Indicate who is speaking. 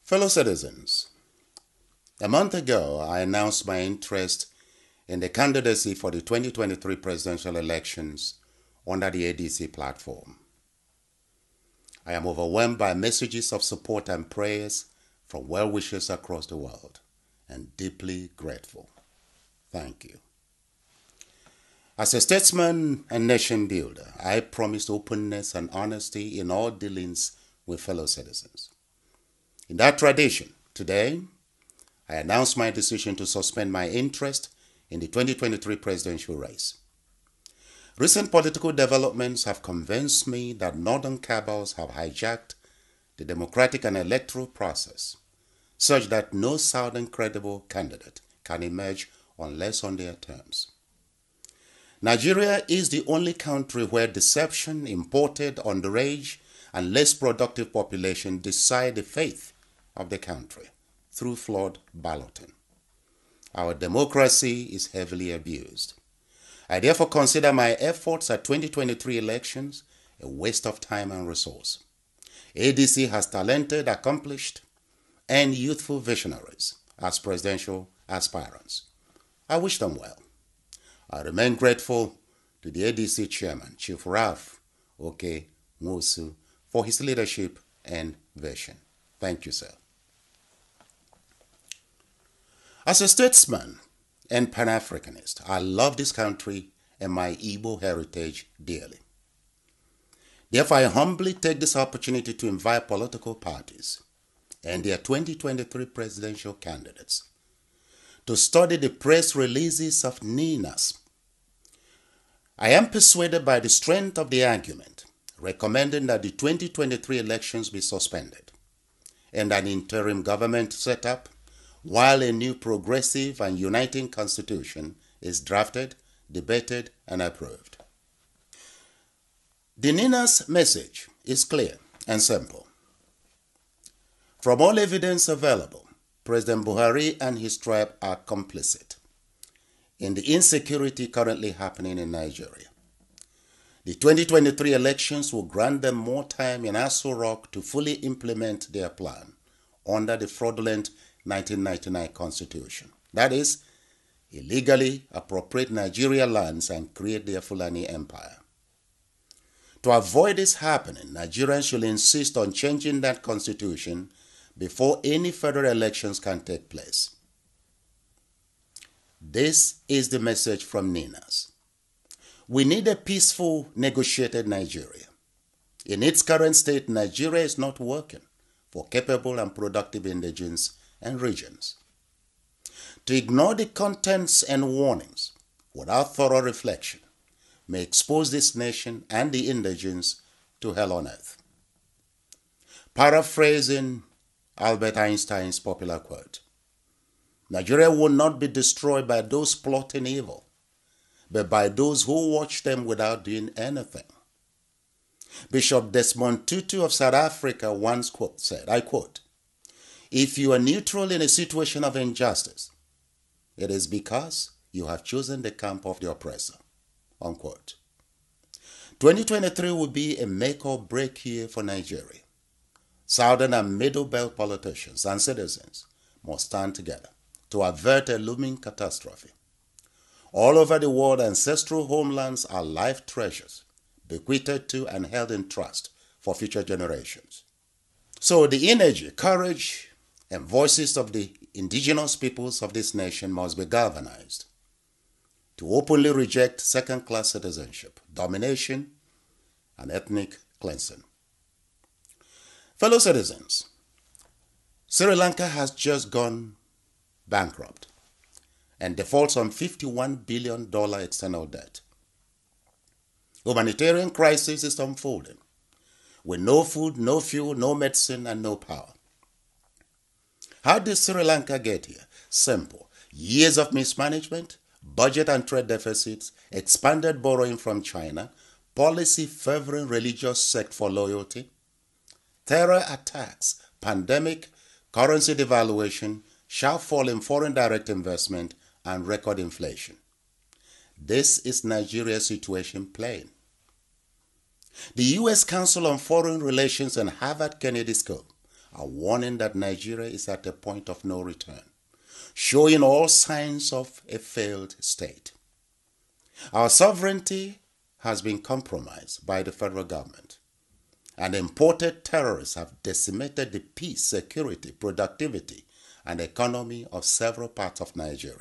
Speaker 1: Fellow citizens, a month ago I announced my interest in the candidacy for the 2023 presidential elections under the ADC platform. I am overwhelmed by messages of support and prayers from well-wishers across the world and deeply grateful. Thank you. As a statesman and nation builder, I promised openness and honesty in all dealings with fellow citizens. In that tradition, today, I announce my decision to suspend my interest in the 2023 presidential race. Recent political developments have convinced me that northern cabals have hijacked the democratic and electoral process, such that no southern credible candidate can emerge unless on their terms. Nigeria is the only country where deception, imported, underage, and less productive population decide the fate of the country through flawed balloting. Our democracy is heavily abused. I therefore consider my efforts at 2023 elections a waste of time and resource. ADC has talented, accomplished, and youthful visionaries as presidential aspirants. I wish them well. I remain grateful to the ADC chairman, Chief Ralph Oke Musu, for his leadership and vision. Thank you, sir. As a statesman and Pan-Africanist, I love this country and my Igbo heritage dearly. Therefore, I humbly take this opportunity to invite political parties and their 2023 presidential candidates to study the press releases of NINAS. I am persuaded by the strength of the argument recommending that the 2023 elections be suspended and an interim government set up while a new progressive and uniting constitution is drafted, debated, and approved. The NINAS message is clear and simple. From all evidence available, President Buhari and his tribe are complicit in the insecurity currently happening in Nigeria. The 2023 elections will grant them more time in Aso Rock to fully implement their plan under the fraudulent 1999 Constitution. That is, illegally appropriate Nigeria lands and create their Fulani empire. To avoid this happening, Nigerians should insist on changing that constitution before any federal elections can take place. This is the message from NINAS. We need a peaceful, negotiated Nigeria. In its current state, Nigeria is not working for capable and productive indigenes and regions. To ignore the contents and warnings without thorough reflection may expose this nation and the indigenes to hell on earth. Paraphrasing Albert Einstein's popular quote, Nigeria will not be destroyed by those plotting evil, but by those who watch them without doing anything. Bishop Desmond Tutu of South Africa once said, I quote, if you are neutral in a situation of injustice, it is because you have chosen the camp of the oppressor. Unquote. 2023 will be a make or break year for Nigeria. Southern and Middle Belt politicians and citizens must stand together to avert a looming catastrophe. All over the world, ancestral homelands are life treasures, bequeathed to and held in trust for future generations. So the energy, courage, and voices of the indigenous peoples of this nation must be galvanized to openly reject second-class citizenship, domination, and ethnic cleansing. Fellow citizens, Sri Lanka has just gone bankrupt and defaults on $51 billion external debt. Humanitarian crisis is unfolding with no food, no fuel, no medicine, and no power. How did Sri Lanka get here? Simple. Years of mismanagement, budget and trade deficits, expanded borrowing from China, policy favoring religious sect for loyalty, terror attacks, pandemic, currency devaluation, sharp fall in foreign direct investment, and record inflation. This is Nigeria's situation plain. The U.S. Council on Foreign Relations and Harvard Kennedy School are warning that Nigeria is at a point of no return, showing all signs of a failed state. Our sovereignty has been compromised by the federal government, and imported terrorists have decimated the peace, security, productivity, and economy of several parts of Nigeria.